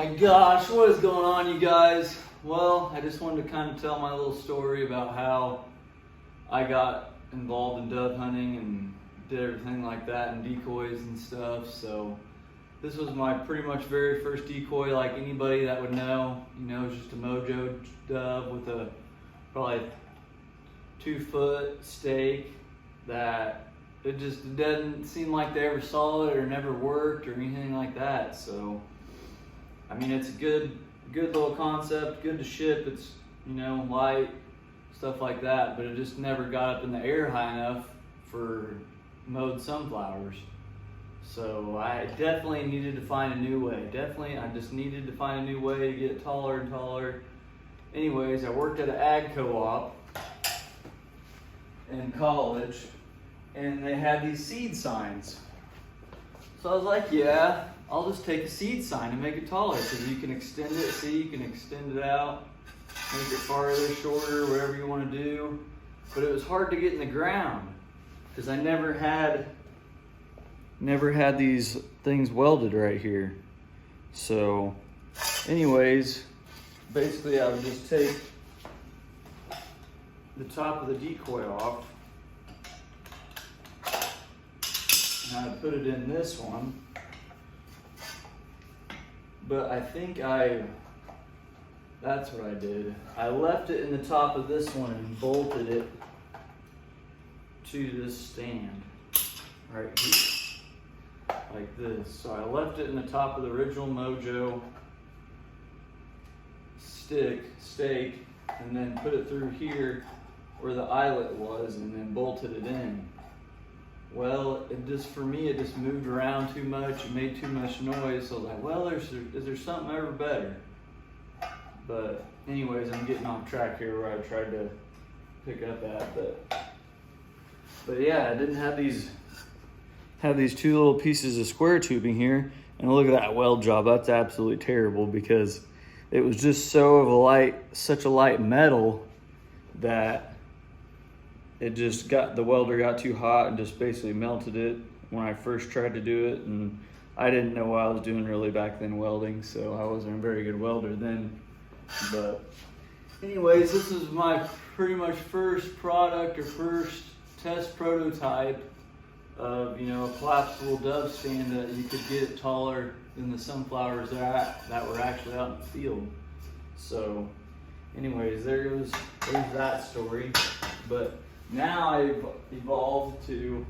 my gosh, what is going on, you guys? Well, I just wanted to kind of tell my little story about how I got involved in dove hunting and did everything like that and decoys and stuff. So this was my pretty much very first decoy, like anybody that would know. You know, it's just a mojo dove with a probably 2-foot stake that it just doesn't seem like they ever saw it or never worked or anything like that. So I mean, it's a good little concept, good to ship. It's, you know, light, stuff like that, but it just never got up in the air high enough for mowed sunflowers. So I definitely needed to find a new way. I just needed to find a new way to get taller and taller. Anyways, I worked at an ag co-op in college, and they had these seed signs. So I was like, yeah, I'll just take a seed sign and make it taller, because you can extend it. See, you can extend it out, make it farther, shorter, whatever you want to do. But it was hard to get in the ground because I never had these things welded right here. So anyways, basically I would just take the top of the decoy off, and I'd put it in this one. But I think that's what I did. I left it in the top of this one and bolted it to this stand right here, like this. So I left it in the top of the original mojo stake, and then put it through here where the eyelet was, and then bolted it in. Well, for me, it just moved around too much. It made too much noise. So I was like, well, is there something ever better? But anyways, I'm getting off track here where I tried to pick up at. But yeah, I didn't have these two little pieces of square tubing here. And look at that weld job. That's absolutely terrible, because it was just such a light metal that the welder got too hot and just basically melted it when I first tried to do it. And I didn't know what I was doing really back then welding, so I wasn't a very good welder then. But anyways, this is my pretty much first product or first test prototype of, you know, a collapsible dove stand that you could get taller than the sunflowers that were actually out in the field. So anyways, there's that story. But now I've evolved to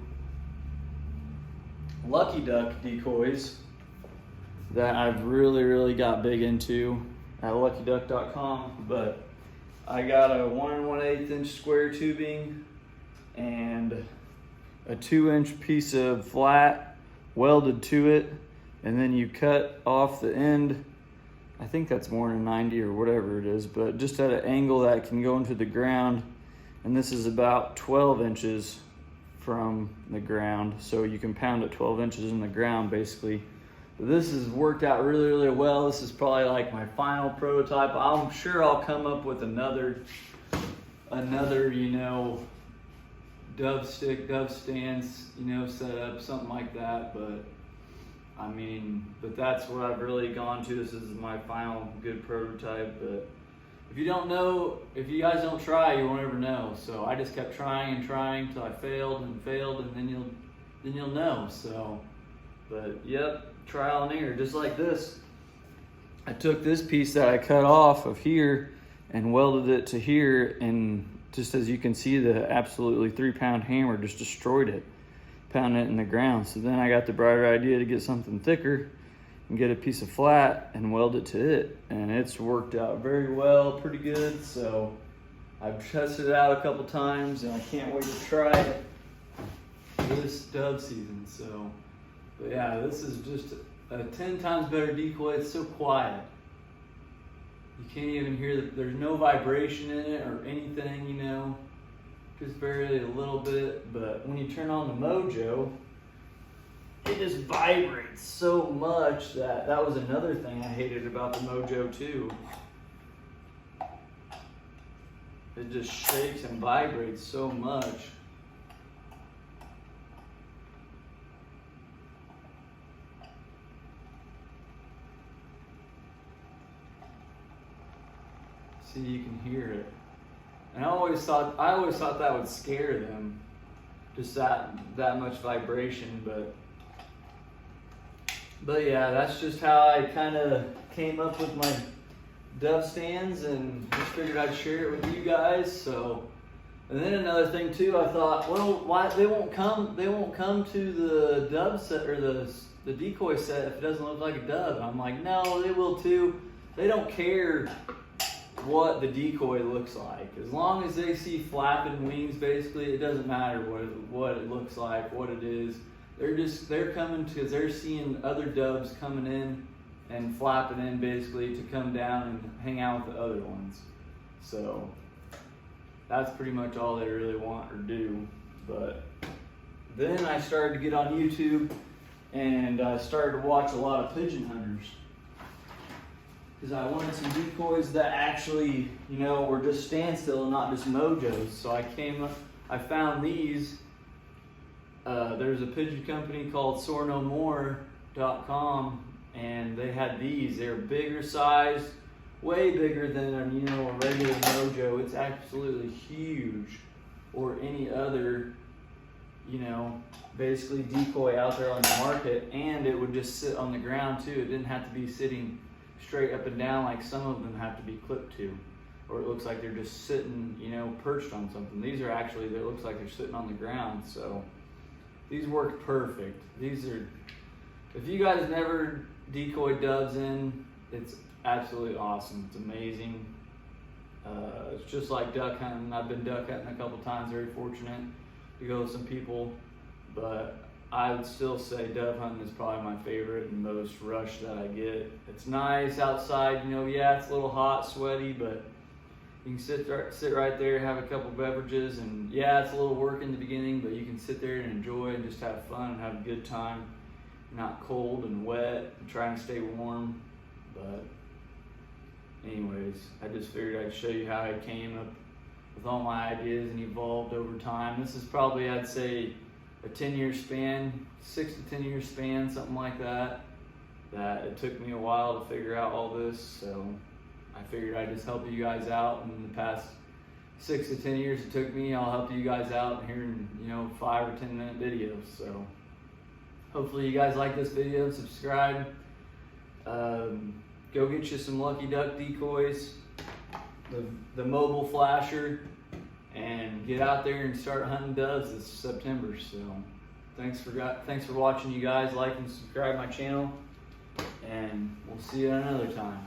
lucky duck decoys that I've really got big into at luckyduck.com. But I got a 1 1/8 inch square tubing and a 2-inch piece of flat welded to it, and then you cut off the end. I think that's more than 90 or whatever it is, but just at an angle that can go into the ground. And this is about 12 inches from the ground, so you can pound it 12 inches in the ground basically. But this has worked out really well. This is probably like my final prototype. I'm sure I'll come up with another, you know, dove stands, you know, set up, something like that. But I mean, that's what I've really gone to. This is my final good prototype. But if you guys don't try, you won't ever know. So I just kept trying until I failed, and then you'll know. So, but yep, trial and error, just like this. I took this piece that I cut off of here and welded it to here, and just as you can see, the absolutely 3-pound hammer just destroyed it, pounding it in the ground. So then I got the brighter idea to get something thicker and get a piece of flat and weld it to it, and it's worked out very well, pretty good. So I've tested it out a couple times, and I can't wait to try it this dove season. So, but yeah, this is just a 10 times better decoy. It's so quiet, you can't even hear there's no vibration in it or anything, you know, just barely a little bit. But when you turn on the mojo, it just vibrates so much that was another thing I hated about the mojo too. It just shakes and vibrates so much. See, you can hear it. And I always thought that would scare them, just that much vibration. But yeah, that's just how I kind of came up with my dove stands, and just figured I'd share it with you guys. So, and then another thing too, I thought, well, why they won't come to the dove set or the decoy set if it doesn't look like a dove. And I'm like, no, they will too. They don't care what the decoy looks like. As long as they see flapping wings, basically, it doesn't matter what it looks like, what it is. They're coming because they're seeing other doves coming in and flapping in, basically, to come down and hang out with the other ones. So that's pretty much all they really want or do. But then I started to get on YouTube, and I started to watch a lot of pigeon hunters, because I wanted some decoys that actually, were just standstill and not just mojos. So I found these. There's a pigeon company called soarnomore.com, and they had these. They're bigger size, way bigger than a regular mojo. It's absolutely huge, or any other, basically decoy out there on the market. And it would just sit on the ground too. It didn't have to be sitting straight up and down like some of them have to be clipped to, or it looks like they're just sitting, perched on something. These are actually, it looks like they're sitting on the ground. So these work perfect. These are, if you guys never decoyed doves in, it's absolutely awesome. It's amazing. It's just like duck hunting. I've been duck hunting a couple times, very fortunate to go with some people, but I would still say dove hunting is probably my favorite and most rush that I get. It's nice outside, yeah, it's a little hot, sweaty, but you can sit right there, have a couple beverages, and yeah, it's a little work in the beginning, but you can sit there and enjoy and just have fun and have a good time. Not cold and wet, and trying to stay warm. But anyways, I just figured I'd show you how I came up with all my ideas and evolved over time. This is probably, I'd say, a 10-year span, 6 to 10 year span, something like that. That it took me a while to figure out all this, so I figured I'd just help you guys out. In the past 6 to 10 years it took me, I'll help you guys out here in 5 or 10 minute videos. So hopefully you guys like this video. Subscribe. Go get you some Lucky Duck decoys, the mobile flasher, and get out there and start hunting doves this September. So thanks for watching, you guys. Like and subscribe my channel, and we'll see you another time.